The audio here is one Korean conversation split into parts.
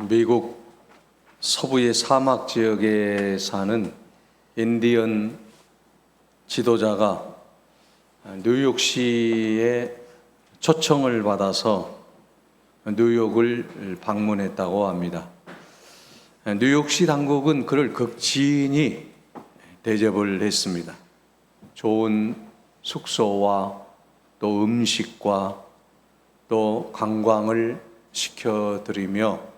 미국 서부의 사막 지역에 사는 인디언 지도자가 뉴욕시의 초청을 받아서 뉴욕을 방문했다고 합니다. 뉴욕시 당국은 그를 극진히 대접을 했습니다. 좋은 숙소와 또 음식과 또 관광을 시켜드리며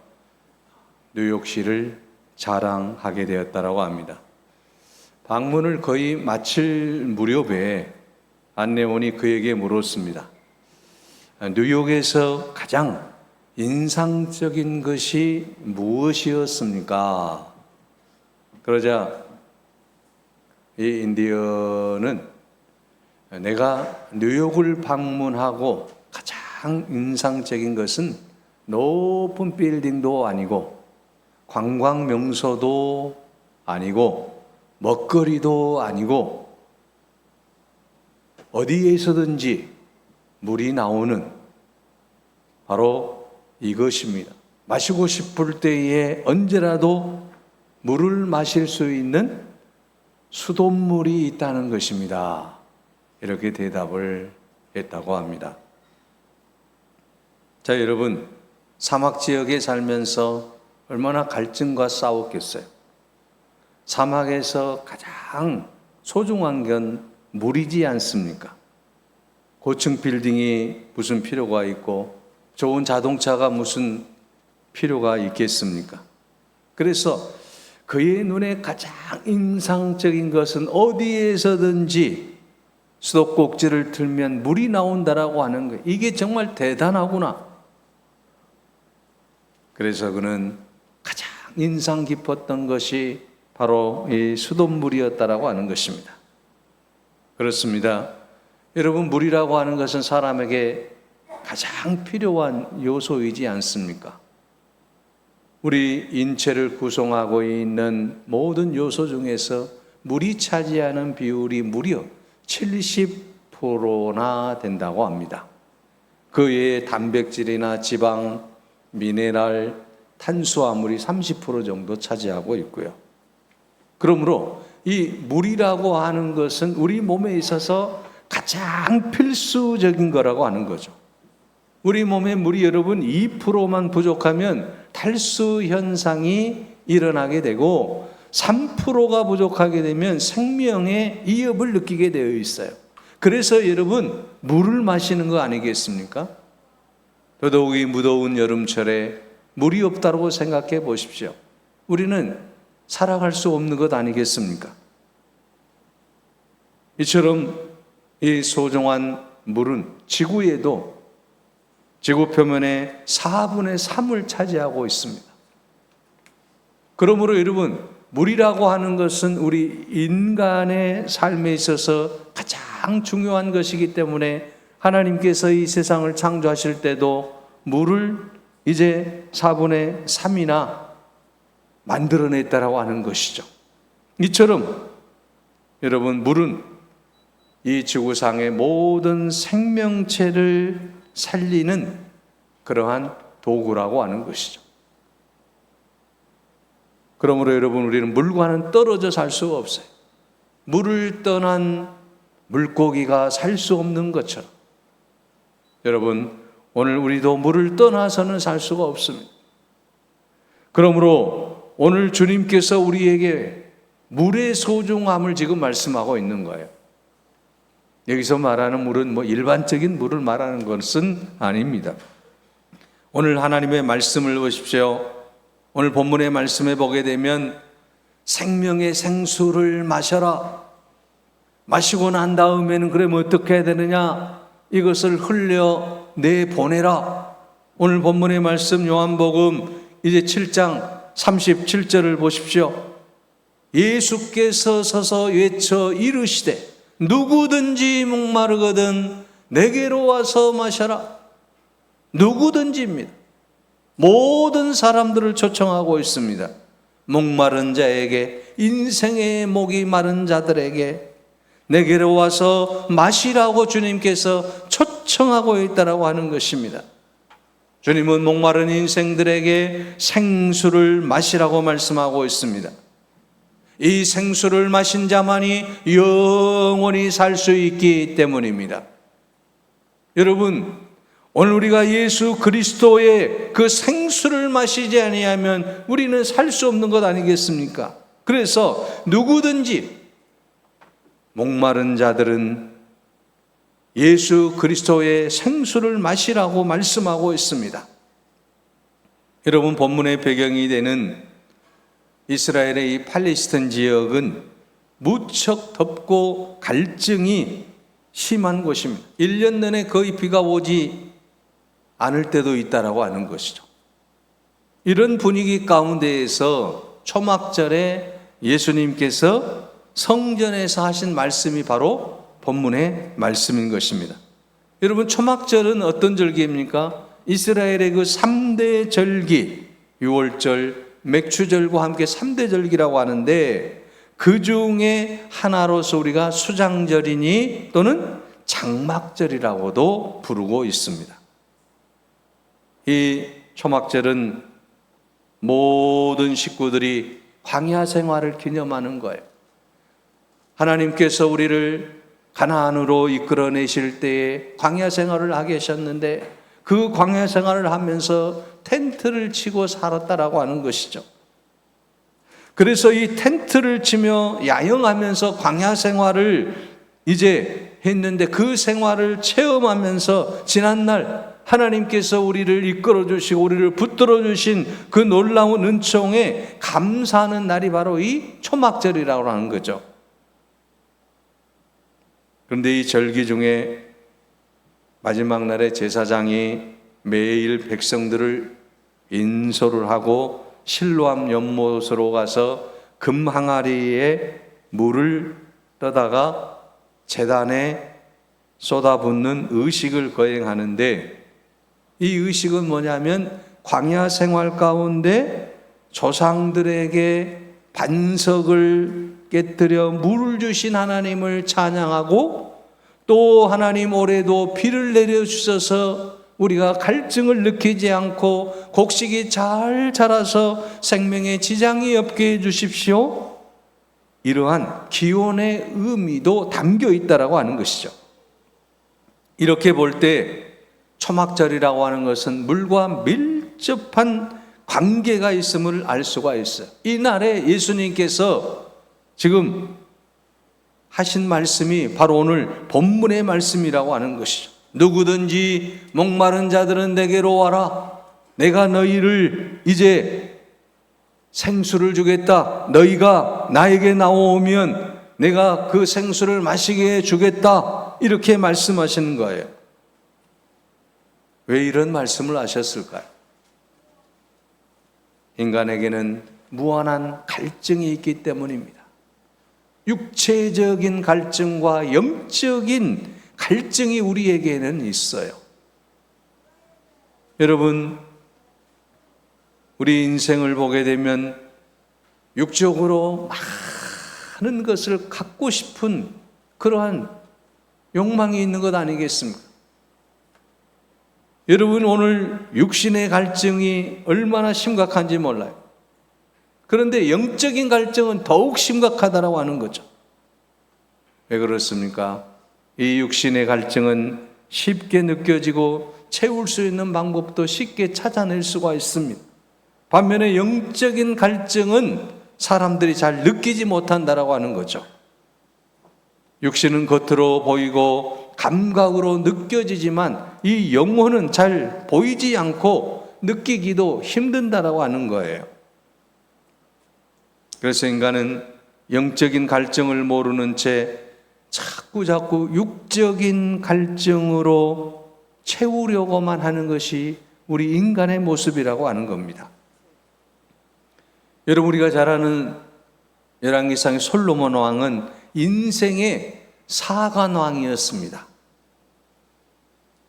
뉴욕시를 자랑하게 되었다고 합니다. 방문을 거의 마칠 무렵에 안내원이 그에게 물었습니다. 뉴욕에서 가장 인상적인 것이 무엇이었습니까? 그러자 이 인디언은 내가 뉴욕을 방문하고 가장 인상적인 것은 높은 빌딩도 아니고 관광 명소도 아니고 먹거리도 아니고 어디에서든지 물이 나오는 바로 이것입니다. 마시고 싶을 때에 언제라도 물을 마실 수 있는 수돗물이 있다는 것입니다. 이렇게 대답을 했다고 합니다. 자, 여러분, 사막 지역에 살면서 얼마나 갈증과 싸웠겠어요. 사막에서 가장 소중한 건 물이지 않습니까? 고층 빌딩이 무슨 필요가 있고 좋은 자동차가 무슨 필요가 있겠습니까? 그래서 그의 눈에 가장 인상적인 것은 어디에서든지 수도꼭지를 틀면 물이 나온다라고 하는 거예요. 이게 정말 대단하구나. 그래서 그는 가장 인상 깊었던 것이 바로 이 수돗물이었다라고 하는 것입니다. 그렇습니다. 여러분, 물이라고 하는 것은 사람에게 가장 필요한 요소이지 않습니까? 우리 인체를 구성하고 있는 모든 요소 중에서 물이 차지하는 비율이 무려 70%나 된다고 합니다. 그 외에 단백질이나 지방, 미네랄, 탄수화물이 30% 정도 차지하고 있고요. 그러므로 이 물이라고 하는 것은 우리 몸에 있어서 가장 필수적인 거라고 하는 거죠. 우리 몸에 물이 여러분 2%만 부족하면 탈수 현상이 일어나게 되고 3%가 부족하게 되면 생명의 위협을 느끼게 되어 있어요. 그래서 여러분, 물을 마시는 거 아니겠습니까? 더더욱이 무더운 여름철에 물이 없다고 생각해 보십시오. 우리는 살아갈 수 없는 것 아니겠습니까? 이처럼 이 소중한 물은 지구에도 지구 표면의 4분의 3을 차지하고 있습니다. 그러므로 여러분, 물이라고 하는 것은 우리 인간의 삶에 있어서 가장 중요한 것이기 때문에 하나님께서 이 세상을 창조하실 때도 물을 이제 4분의 3이나 만들어냈다라고 하는 것이죠. 이처럼 여러분, 물은 이 지구상의 모든 생명체를 살리는 그러한 도구라고 하는 것이죠. 그러므로 여러분, 우리는 물과는 떨어져 살 수가 없어요. 물을 떠난 물고기가 살 수 없는 것처럼 여러분, 오늘 우리도 물을 떠나서는 살 수가 없습니다. 그러므로 오늘 주님께서 우리에게 물의 소중함을 지금 말씀하고 있는 거예요. 여기서 말하는 물은 일반적인 물을 말하는 것은 아닙니다. 오늘 하나님의 말씀을 보십시오. 오늘 본문의 말씀에 보게 되면 생명의 생수를 마셔라. 마시고 난 다음에는 그러면 어떻게 해야 되느냐? 이것을 흘려 내보내라. 오늘 본문의 말씀 요한복음 이제 7장 37절을 보십시오. 예수께서 서서 외쳐 이르시되 누구든지 목마르거든 내게로 와서 마셔라. 누구든지입니다. 모든 사람들을 초청하고 있습니다. 목마른 자에게, 인생의 목이 마른 자들에게 내게로 와서 마시라고 주님께서 초청하고 있다라고 하는 것입니다. 주님은 목마른 인생들에게 생수를 마시라고 말씀하고 있습니다. 이 생수를 마신 자만이 영원히 살 수 있기 때문입니다. 여러분, 오늘 우리가 예수 그리스도의 그 생수를 마시지 아니하면 우리는 살 수 없는 것 아니겠습니까? 그래서 누구든지 목마른 자들은 예수 그리스도의 생수를 마시라고 말씀하고 있습니다. 여러분, 본문의 배경이 되는 이스라엘의 이 팔레스타인 지역은 무척 덥고 갈증이 심한 곳입니다. 1년 내내 거의 비가 오지 않을 때도 있다라고 하는 것이죠. 이런 분위기 가운데에서 초막절에 예수님께서 성전에서 하신 말씀이 바로 본문의 말씀인 것입니다. 여러분, 초막절은 어떤 절기입니까? 이스라엘의 그 3대 절기, 유월절, 맥추절과 함께 3대 절기라고 하는데 그 중에 하나로서 우리가 수장절이니 또는 장막절이라고도 부르고 있습니다. 이 초막절은 모든 식구들이 광야 생활을 기념하는 거예요. 하나님께서 우리를 가나안으로 이끌어내실 때에 광야 생활을 하게 하셨는데 그 광야 생활을 하면서 텐트를 치고 살았다라고 하는 것이죠. 그래서 이 텐트를 치며 야영하면서 광야 생활을 이제 했는데 그 생활을 체험하면서 지난날 하나님께서 우리를 이끌어 주시고 우리를 붙들어 주신 그 놀라운 은총에 감사하는 날이 바로 이 초막절이라고 하는 거죠. 그런데 이 절기 중에 마지막 날에 제사장이 매일 백성들을 인솔을 하고 실로암 연못으로 가서 금 항아리에 물을 떠다가 제단에 쏟아붓는 의식을 거행하는데 이 의식은 뭐냐면 광야 생활 가운데 조상들에게 반석을 깨뜨려 물을 주신 하나님을 찬양하고 또 하나님 올해도 비를 내려주셔서 우리가 갈증을 느끼지 않고 곡식이 잘 자라서 생명에 지장이 없게 해주십시오. 이러한 기원의 의미도 담겨 있다라고 하는 것이죠. 이렇게 볼 때 초막절이라고 하는 것은 물과 밀접한 관계가 있음을 알 수가 있어요. 이 날에 예수님께서 지금 하신 말씀이 바로 오늘 본문의 말씀이라고 하는 것이죠. 누구든지 목마른 자들은 내게로 와라. 내가 너희를 이제 생수를 주겠다. 너희가 나에게 나오면 내가 그 생수를 마시게 주겠다. 이렇게 말씀하시는 거예요. 왜 이런 말씀을 하셨을까요? 인간에게는 무한한 갈증이 있기 때문입니다. 육체적인 갈증과 영적인 갈증이 우리에게는 있어요. 여러분, 우리 인생을 보게 되면 육적으로 많은 것을 갖고 싶은 그러한 욕망이 있는 것 아니겠습니까? 여러분, 오늘 육신의 갈증이 얼마나 심각한지 몰라요. 그런데 영적인 갈증은 더욱 심각하다고 하는 거죠. 왜 그렇습니까? 이 육신의 갈증은 쉽게 느껴지고 채울 수 있는 방법도 쉽게 찾아낼 수가 있습니다. 반면에 영적인 갈증은 사람들이 잘 느끼지 못한다라고 하는 거죠. 육신은 겉으로 보이고 감각으로 느껴지지만 이 영혼은 잘 보이지 않고 느끼기도 힘든다라고 하는 거예요. 그래서 인간은 영적인 갈증을 모르는 채 자꾸 육적인 갈증으로 채우려고만 하는 것이 우리 인간의 모습이라고 하는 겁니다. 여러분, 우리가 잘 아는 열왕기상의 솔로몬 왕은 인생의 사관왕이었습니다.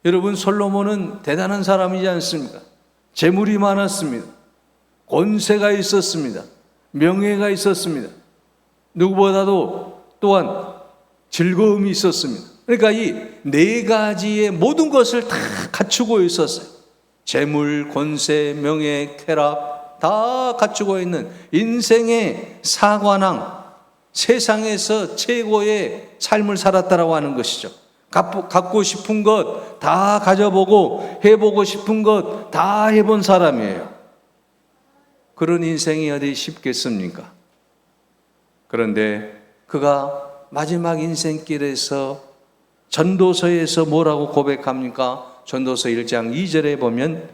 여러분, 솔로몬은 대단한 사람이지 않습니까? 재물이 많았습니다. 권세가 있었습니다. 명예가 있었습니다. 누구보다도 또한 즐거움이 있었습니다. 그러니까 이 네 가지의 모든 것을 다 갖추고 있었어요. 재물, 권세, 명예, 쾌락 다 갖추고 있는 인생의 사관왕, 세상에서 최고의 삶을 살았다라고 하는 것이죠. 갖고 싶은 것 다 가져보고 해보고 싶은 것 다 해본 사람이에요. 그런 인생이 어디 쉽겠습니까? 그런데 그가 마지막 인생길에서 전도서에서 뭐라고 고백합니까? 전도서 1장 2절에 보면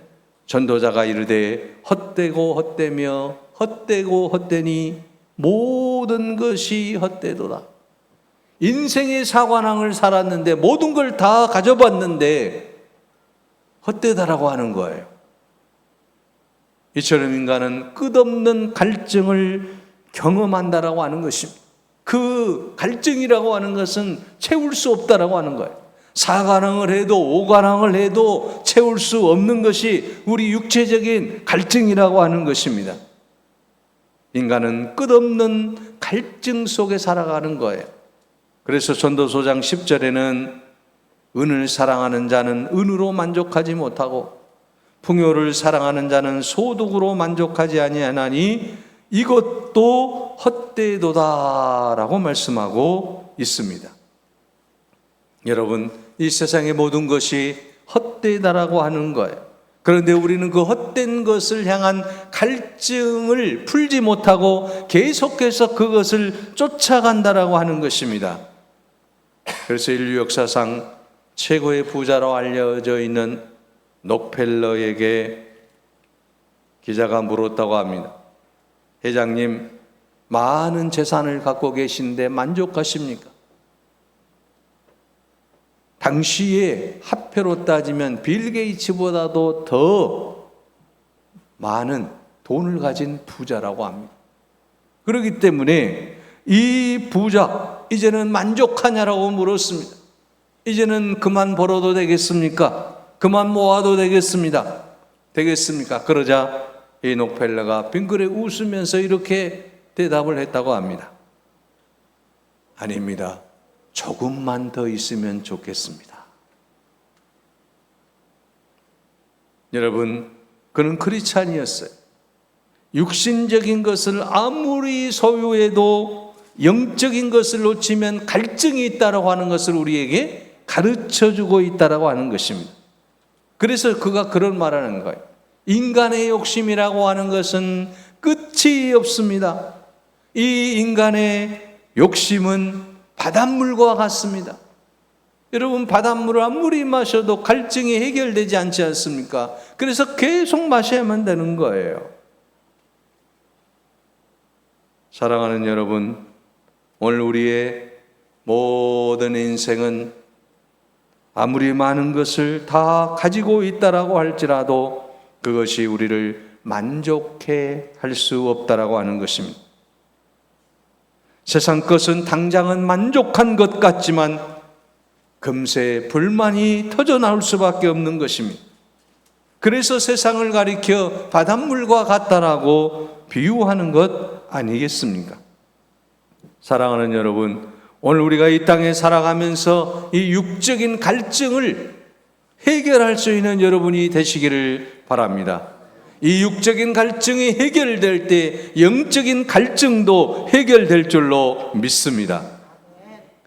전도자가 이르되 헛되고 헛되며 헛되고 헛되니 모든 것이 헛되도다. 인생의 사관왕을 살았는데 모든 걸 다 가져봤는데 헛되다라고 하는 거예요. 이처럼 인간은 끝없는 갈증을 경험한다라고 하는 것입니다. 그 갈증이라고 하는 것은 채울 수 없다라고 하는 거예요. 사관왕을 해도 오관왕을 해도 채울 수 없는 것이 우리 육체적인 갈증이라고 하는 것입니다. 인간은 끝없는 갈증 속에 살아가는 거예요. 그래서 전도서장 10절에는 은을 사랑하는 자는 은으로 만족하지 못하고 풍요를 사랑하는 자는 소득으로 만족하지 아니하나니 이것도 헛되도다라고 말씀하고 있습니다. 여러분, 이 세상의 모든 것이 헛되다라고 하는 거예요. 그런데 우리는 그 헛된 것을 향한 갈증을 풀지 못하고 계속해서 그것을 쫓아간다라고 하는 것입니다. 그래서 인류 역사상 최고의 부자로 알려져 있는 록펠러에게 기자가 물었다고 합니다. 회장님, 많은 재산을 갖고 계신데 만족하십니까? 당시에 화폐로 따지면 빌 게이츠보다도 더 많은 돈을 가진 부자라고 합니다. 그렇기 때문에 이 부자, 이제는 만족하냐라고 물었습니다. 이제는 그만 벌어도 되겠습니까? 그만 모아도 되겠습니다. 되겠습니까? 그러자 이 록펠러가 빙그레 웃으면서 이렇게 대답을 했다고 합니다. 아닙니다. 조금만 더 있으면 좋겠습니다. 여러분, 그는 크리스찬이었어요. 육신적인 것을 아무리 소유해도 영적인 것을 놓치면 갈증이 있다라고 하는 것을 우리에게 가르쳐주고 있다라고 하는 것입니다. 그래서 그가 그런 말하는 거예요. 인간의 욕심이라고 하는 것은 끝이 없습니다. 이 인간의 욕심은 바닷물과 같습니다. 여러분, 바닷물을 아무리 마셔도 갈증이 해결되지 않지 않습니까? 그래서 계속 마셔야만 되는 거예요. 사랑하는 여러분, 오늘 우리의 모든 인생은 아무리 많은 것을 다 가지고 있다라고 할지라도 그것이 우리를 만족해 할 수 없다라고 하는 것입니다. 세상 것은 당장은 만족한 것 같지만 금세 불만이 터져나올 수밖에 없는 것입니다. 그래서 세상을 가리켜 바닷물과 같다라고 비유하는 것 아니겠습니까? 사랑하는 여러분, 오늘 우리가 이 땅에 살아가면서 이 육적인 갈증을 해결할 수 있는 여러분이 되시기를 바랍니다. 이 육적인 갈증이 해결될 때 영적인 갈증도 해결될 줄로 믿습니다.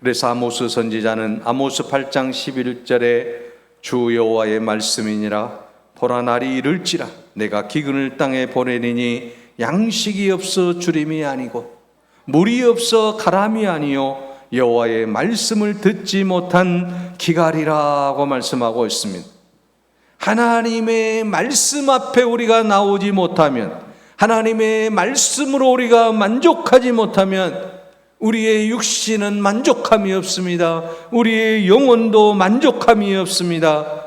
그래서 아모스 선지자는 아모스 8장 11절에 주 여호와의 말씀이니라 보라 날이 이를지라 내가 기근을 땅에 보내리니 양식이 없어 주림이 아니고 물이 없어 가람이 아니요 여호와의 말씀을 듣지 못한 기갈이라고 말씀하고 있습니다. 하나님의 말씀 앞에 우리가 나오지 못하면, 하나님의 말씀으로 우리가 만족하지 못하면 우리의 육신은 만족함이 없습니다. 우리의 영혼도 만족함이 없습니다.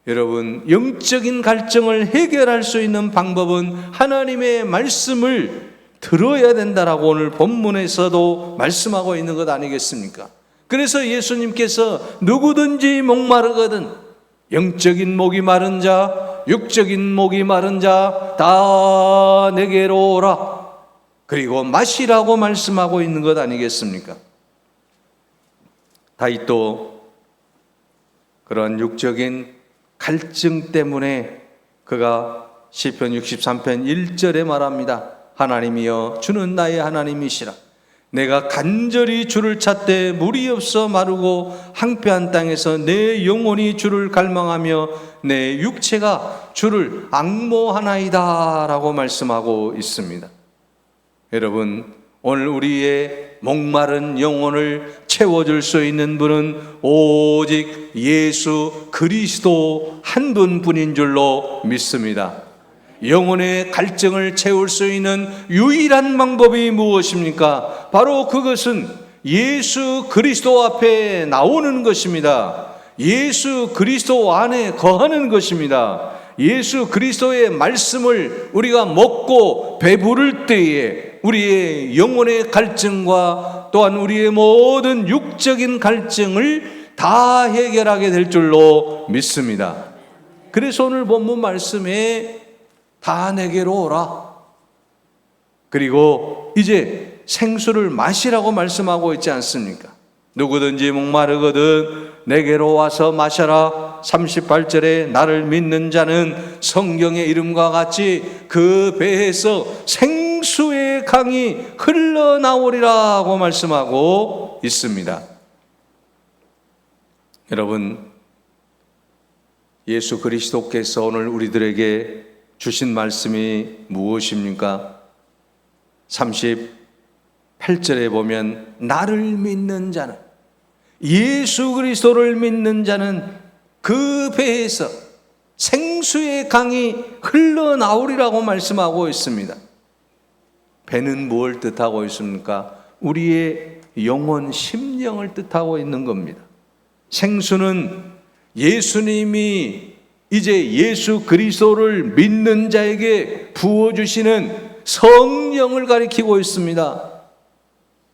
여러분, 영적인 갈증을 해결할 수 있는 방법은 하나님의 말씀을 들어야 된다라고 오늘 본문에서도 말씀하고 있는 것 아니겠습니까? 그래서 예수님께서 누구든지 목마르거든 영적인 목이 마른 자, 육적인 목이 마른 자 다 내게로 오라. 그리고 마시라고 말씀하고 있는 것 아니겠습니까? 다윗도 그런 육적인 갈증 때문에 그가 시편 63편 1절에 말합니다. 하나님이여 주는 나의 하나님이시라. 내가 간절히 주를 찾되 물이 없어 마르고 황폐한 땅에서 내 영혼이 주를 갈망하며 내 육체가 주를 앙모하나이다 라고 말씀하고 있습니다. 여러분, 오늘 우리의 목마른 영혼을 채워줄 수 있는 분은 오직 예수 그리스도 한 분뿐인 줄로 믿습니다. 영혼의 갈증을 채울 수 있는 유일한 방법이 무엇입니까? 바로 그것은 예수 그리스도 앞에 나오는 것입니다. 예수 그리스도 안에 거하는 것입니다. 예수 그리스도의 말씀을 우리가 먹고 배부를 때에 우리의 영혼의 갈증과 또한 우리의 모든 육적인 갈증을 다 해결하게 될 줄로 믿습니다. 그래서 오늘 본문 말씀에 다 내게로 오라. 그리고 이제 생수를 마시라고 말씀하고 있지 않습니까? 누구든지 목마르거든 내게로 와서 마셔라. 38절에 나를 믿는 자는 성경의 이름과 같이 그 배에서 생수의 강이 흘러나오리라고 말씀하고 있습니다. 여러분, 예수 그리스도께서 오늘 우리들에게 주신 말씀이 무엇입니까? 38절에 보면 나를 믿는 자는, 예수 그리스도를 믿는 자는 그 배에서 생수의 강이 흘러나오리라고 말씀하고 있습니다. 배는 무엇을 뜻하고 있습니까? 우리의 영혼, 심령을 뜻하고 있는 겁니다. 생수는 예수님이 이제 예수 그리스도를 믿는 자에게 부어주시는 성령을 가리키고 있습니다.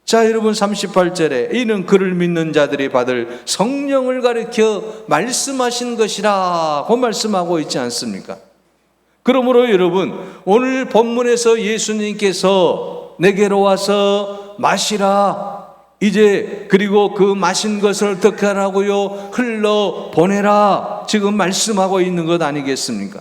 자, 여러분, 38절에 이는 그를 믿는 자들이 받을 성령을 가리켜 말씀하신 것이라고 말씀하고 있지 않습니까? 그러므로 여러분, 오늘 본문에서 예수님께서 내게로 와서 마시라, 이제 그리고 그 마신 것을 어떻게 하라고요? 흘러보내라, 지금 말씀하고 있는 것 아니겠습니까?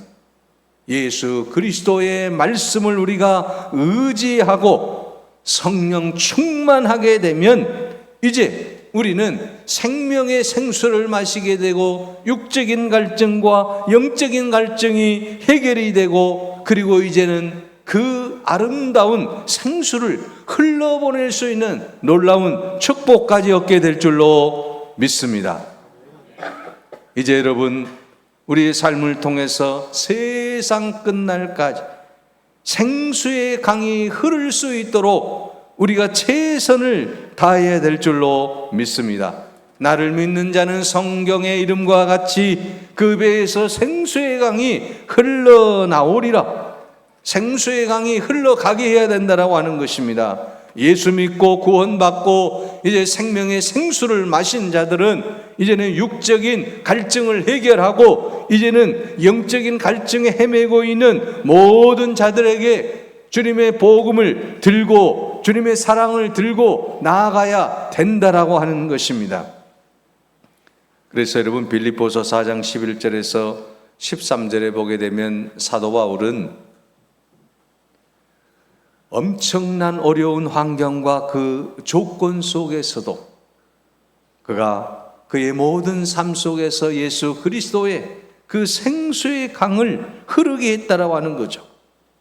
예수 그리스도의 말씀을 우리가 의지하고 성령 충만하게 되면 이제 우리는 생명의 생수를 마시게 되고 육적인 갈증과 영적인 갈증이 해결이 되고, 그리고 이제는 그 아름다운 생수를 흘러보낼 수 있는 놀라운 축복까지 얻게 될 줄로 믿습니다. 이제 여러분, 우리의 삶을 통해서 세상 끝날까지 생수의 강이 흐를 수 있도록 우리가 최선을 다해야 될 줄로 믿습니다. 나를 믿는 자는 성경의 이름과 같이 그 배에서 생수의 강이 흘러나오리라. 생수의 강이 흘러가게 해야 된다라고 하는 것입니다. 예수 믿고 구원받고 이제 생명의 생수를 마신 자들은 이제는 육적인 갈증을 해결하고 이제는 영적인 갈증에 헤매고 있는 모든 자들에게 주님의 복음을 들고 주님의 사랑을 들고 나아가야 된다라고 하는 것입니다. 그래서 여러분, 빌립보서 4장 11절에서 13절에 보게 되면 사도 바울은 엄청난 어려운 환경과 그 조건 속에서도 그가 그의 모든 삶 속에서 예수 그리스도의 그 생수의 강을 흐르게 했다라고 하는 거죠.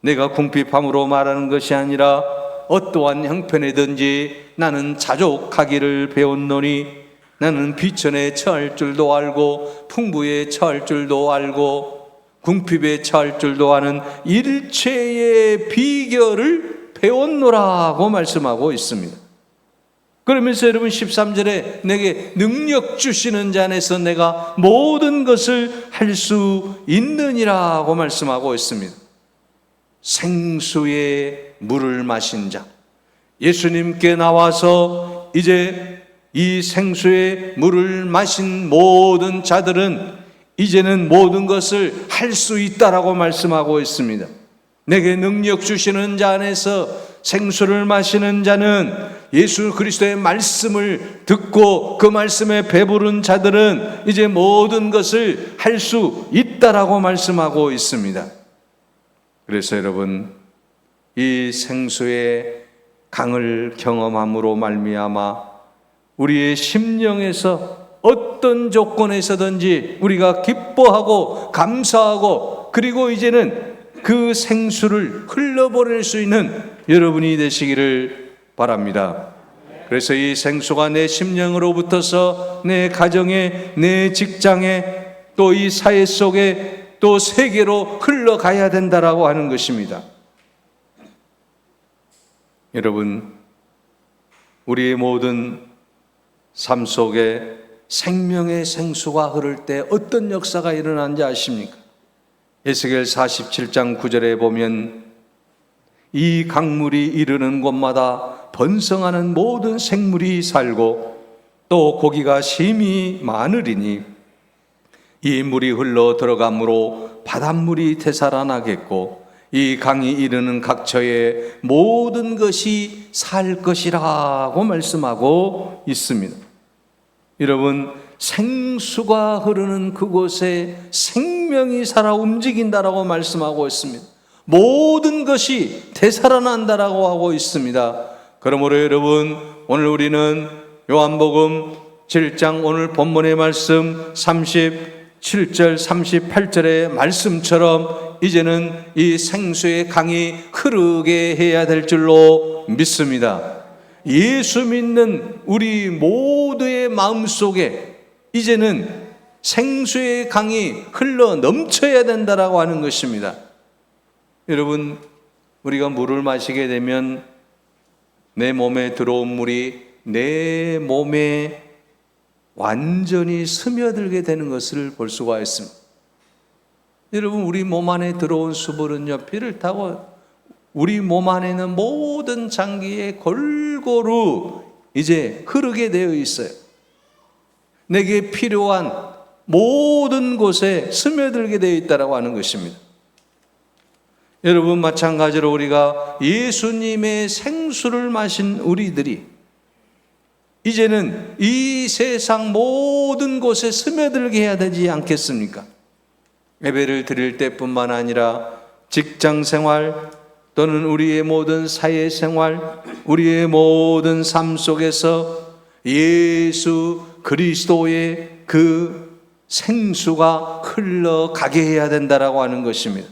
내가 궁핍함으로 말하는 것이 아니라 어떠한 형편이든지 나는 자족하기를 배웠노니 나는 비천에 처할 줄도 알고 풍부에 처할 줄도 알고 궁핍에 처할 줄도 아는 일체의 비결을 배웠노라고 말씀하고 있습니다. 그러면서 여러분 13절에 내게 능력 주시는 자 안에서 내가 모든 것을 할 수 있느니라고 말씀하고 있습니다. 생수의 물을 마신 자, 예수님께 나와서 이제 이 생수의 물을 마신 모든 자들은 이제는 모든 것을 할 수 있다라고 말씀하고 있습니다. 내게 능력 주시는 자 안에서 생수를 마시는 자는 예수 그리스도의 말씀을 듣고 그 말씀에 배부른 자들은 이제 모든 것을 할 수 있다라고 말씀하고 있습니다. 그래서 여러분, 이 생수의 강을 경험함으로 말미암아 우리의 심령에서 어떤 조건에서든지 우리가 기뻐하고 감사하고, 그리고 이제는 그 생수를 흘러보낼 수 있는 여러분이 되시기를 바랍니다. 그래서 이 생수가 내 심령으로부터서 내 가정에, 내 직장에, 또 이 사회 속에, 또 세계로 흘러가야 된다라고 하는 것입니다. 여러분, 우리의 모든 삶 속에 생명의 생수가 흐를 때 어떤 역사가 일어나는지 아십니까? 에스겔 47장 9절에 보면 이 강물이 이르는 곳마다 번성하는 모든 생물이 살고 또 고기가 심히 많으리니 이 물이 흘러 들어가므로 바닷물이 되살아나겠고 이 강이 이르는 각처에 모든 것이 살 것이라고 말씀하고 있습니다. 여러분, 생수가 흐르는 그곳에 생명이 살아 움직인다라고 말씀하고 있습니다. 모든 것이 되살아난다라고 하고 있습니다. 그러므로 여러분, 오늘 우리는 요한복음 7장 오늘 본문의 말씀 37절 38절의 말씀처럼 이제는 이 생수의 강이 흐르게 해야 될 줄로 믿습니다. 예수 믿는 우리 모두의 마음속에 이제는 생수의 강이 흘러 넘쳐야 된다라고 하는 것입니다. 여러분, 우리가 물을 마시게 되면 내 몸에 들어온 물이 내 몸에 완전히 스며들게 되는 것을 볼 수가 있습니다. 여러분, 우리 몸 안에 들어온 수분은요, 피를 타고 우리 몸 안에 있는 모든 장기에 골고루 이제 흐르게 되어 있어요. 내게 필요한 모든 곳에 스며들게 되어 있다라고 하는 것입니다. 여러분, 마찬가지로 우리가 예수님의 생수를 마신 우리들이 이제는 이 세상 모든 곳에 스며들게 해야 되지 않겠습니까? 예배를 드릴 때뿐만 아니라 직장 생활 또는 우리의 모든 사회 생활, 우리의 모든 삶 속에서 예수 그리스도의 그 생수가 흘러가게 해야 된다라고 하는 것입니다.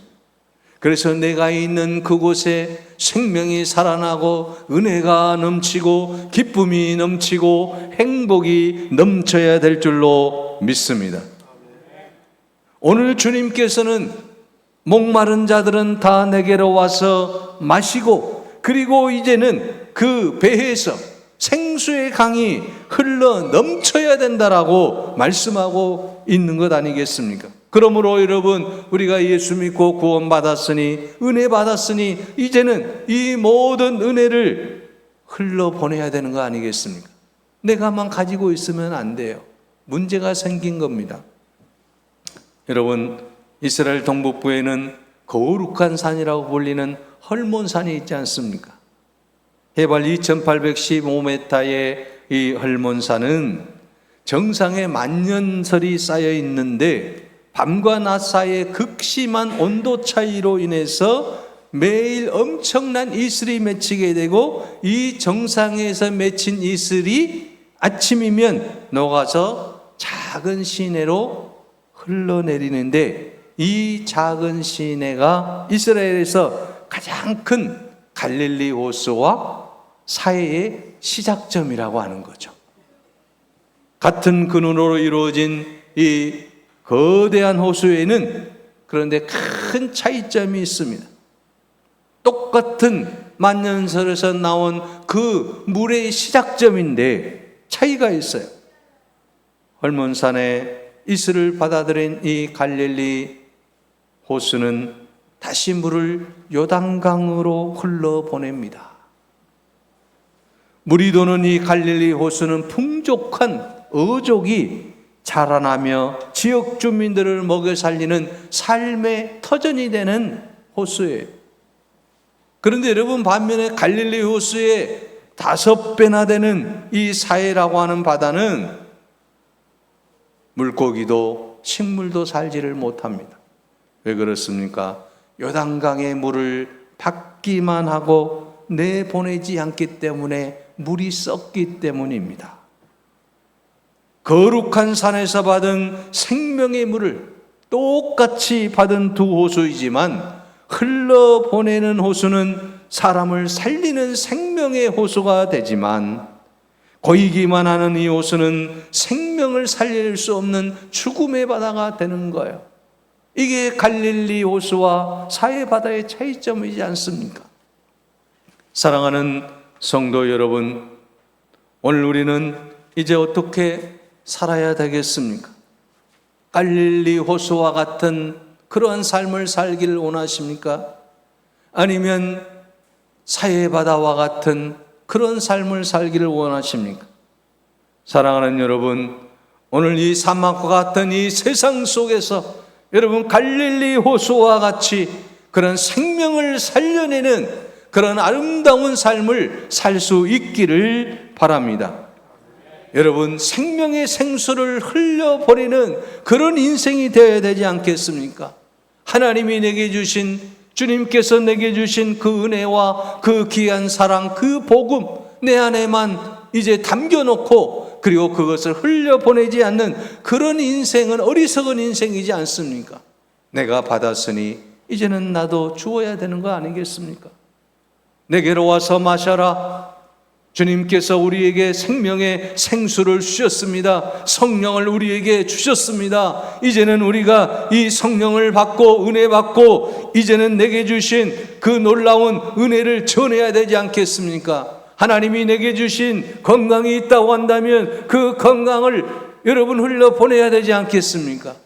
그래서 내가 있는 그곳에 생명이 살아나고 은혜가 넘치고 기쁨이 넘치고 행복이 넘쳐야 될 줄로 믿습니다. 오늘 주님께서는 목마른 자들은 다 내게로 와서 마시고, 그리고 이제는 그 배에서 생수의 강이 흘러 넘쳐야 된다라고 말씀하고 있는 것 아니겠습니까? 그러므로 여러분, 우리가 예수 믿고 구원받았으니, 은혜 받았으니 이제는 이 모든 은혜를 흘러보내야 되는 거 아니겠습니까? 내가만 가지고 있으면 안 돼요. 문제가 생긴 겁니다. 여러분, 이스라엘 동북부에는 거룩한 산이라고 불리는 헐몬산이 있지 않습니까? 해발 2815m의 이 헐몬산은 정상에 만년설이 쌓여 있는데 밤과 낮 사이의 극심한 온도 차이로 인해서 매일 엄청난 이슬이 맺히게 되고, 이 정상에서 맺힌 이슬이 아침이면 녹아서 작은 시내로 흘러내리는데, 이 작은 시내가 이스라엘에서 가장 큰 갈릴리 호수와 사해의 시작점이라고 하는 거죠. 같은 근원으로 이루어진 이 거대한 호수에는 그런데 큰 차이점이 있습니다. 똑같은 만년설에서 나온 그 물의 시작점인데 차이가 있어요. 헐몬산에 이슬을 받아들인 이 갈릴리 호수는 다시 물을 요단강으로 흘러보냅니다. 물이 도는 이 갈릴리 호수는 풍족한 어족이 자라나며 지역 주민들을 먹여 살리는 삶의 터전이 되는 호수예요. 그런데 여러분, 반면에 갈릴리 호수의 5배나 되는 이 사해라고 하는 바다는 물고기도 식물도 살지를 못합니다. 왜 그렇습니까? 요단강의 물을 받기만 하고 내보내지 않기 때문에 물이 썩기 때문입니다. 거룩한 산에서 받은 생명의 물을 똑같이 받은 두 호수이지만 흘러보내는 호수는 사람을 살리는 생명의 호수가 되지만 고이기만 하는 이 호수는 생명을 살릴 수 없는 죽음의 바다가 되는 거예요. 이게 갈릴리 호수와 사해 바다의 차이점이지 않습니까? 사랑하는 성도 여러분, 오늘 우리는 이제 어떻게 살아야 되겠습니까? 갈릴리 호수와 같은 그러한 삶을 살기를 원하십니까? 아니면 사해 바다와 같은 그런 삶을 살기를 원하십니까? 사랑하는 여러분, 오늘 이 사막과 같은 이 세상 속에서 여러분 갈릴리 호수와 같이 그런 생명을 살려내는 그런 아름다운 삶을 살 수 있기를 바랍니다. 여러분, 생명의 생수를 흘려버리는 그런 인생이 되어야 되지 않겠습니까? 하나님이 내게 주신, 주님께서 내게 주신 그 은혜와 그 귀한 사랑, 그 복음 내 안에만 이제 담겨놓고 그리고 그것을 흘려보내지 않는 그런 인생은 어리석은 인생이지 않습니까? 내가 받았으니 이제는 나도 주어야 되는 거 아니겠습니까? 내게로 와서 마셔라. 주님께서 우리에게 생명의 생수를 주셨습니다. 성령을 우리에게 주셨습니다. 이제는 우리가 이 성령을 받고 은혜 받고 이제는 내게 주신 그 놀라운 은혜를 전해야 되지 않겠습니까? 하나님이 내게 주신 건강이 있다고 한다면 그 건강을 여러분 흘려보내야 되지 않겠습니까?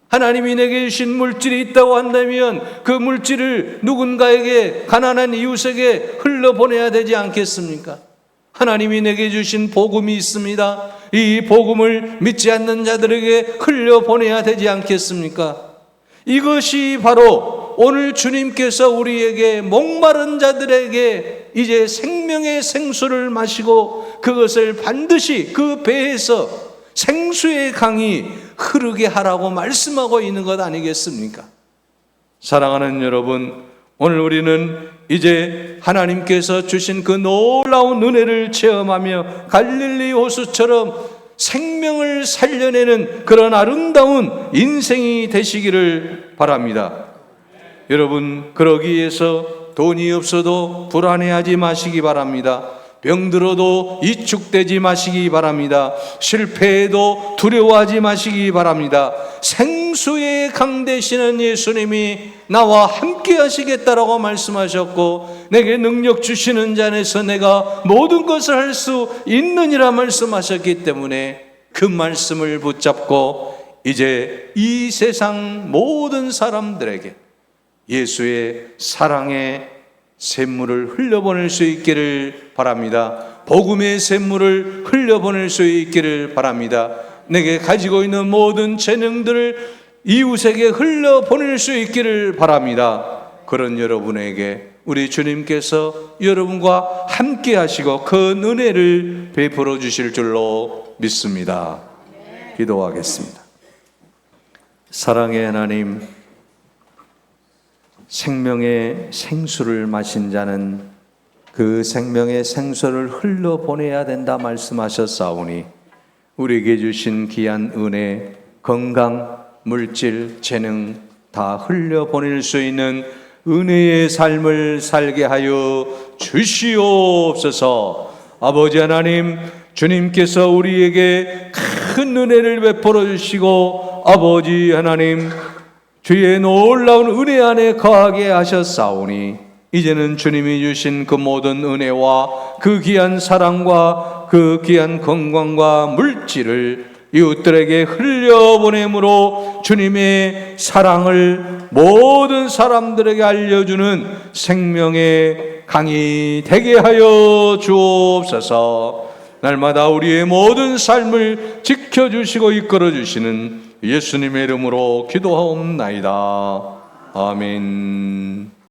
하나님이 내게 주신 물질이 있다고 한다면 그 물질을 누군가에게, 가난한 이웃에게 흘려보내야 되지 않겠습니까? 하나님이 내게 주신 복음이 있습니다. 이 복음을 믿지 않는 자들에게 흘려보내야 되지 않겠습니까? 이것이 바로 오늘 주님께서 우리에게 목마른 자들에게 이제 생명의 생수를 마시고 그것을 반드시 그 배에서 생수의 강이 흐르게 하라고 말씀하고 있는 것 아니겠습니까? 사랑하는 여러분, 오늘 우리는 이제 하나님께서 주신 그 놀라운 은혜를 체험하며 갈릴리 호수처럼 생명을 살려내는 그런 아름다운 인생이 되시기를 바랍니다. 여러분, 그러기 위해서 돈이 없어도 불안해하지 마시기 바랍니다. 병들어도 위축되지 마시기 바랍니다. 실패해도 두려워하지 마시기 바랍니다. 생수의 강 되시는 예수님이 나와 함께 하시겠다라고 말씀하셨고 내게 능력 주시는 자 안에서 내가 모든 것을 할 수 있느니라 말씀하셨기 때문에 그 말씀을 붙잡고 이제 이 세상 모든 사람들에게 예수의 사랑의 샘물을 흘려보낼 수 있기를 바랍니다. 복음의 샘물을 흘려보낼 수 있기를 바랍니다. 내게 가지고 있는 모든 재능들을 이웃에게 흘려보낼 수 있기를 바랍니다. 그런 여러분에게 우리 주님께서 여러분과 함께 하시고 그 은혜를 베풀어 주실 줄로 믿습니다. 기도하겠습니다. 사랑의 하나님, 생명의 생수를 마신 자는 그 생명의 생수를 흘려보내야 된다 말씀하셨사오니 우리에게 주신 귀한 은혜, 건강, 물질, 재능 다 흘려보낼 수 있는 은혜의 삶을 살게 하여 주시옵소서. 아버지 하나님, 주님께서 우리에게 큰 은혜를 베풀어 주시고 아버지 하나님, 주의 놀라운 은혜 안에 거하게 하셨사오니 이제는 주님이 주신 그 모든 은혜와 그 귀한 사랑과 그 귀한 건강과 물질을 이웃들에게 흘려보내므로 주님의 사랑을 모든 사람들에게 알려주는 생명의 강이 되게 하여 주옵소서. 날마다 우리의 모든 삶을 지켜주시고 이끌어주시는 예수님의 이름으로 기도하옵나이다. 아멘.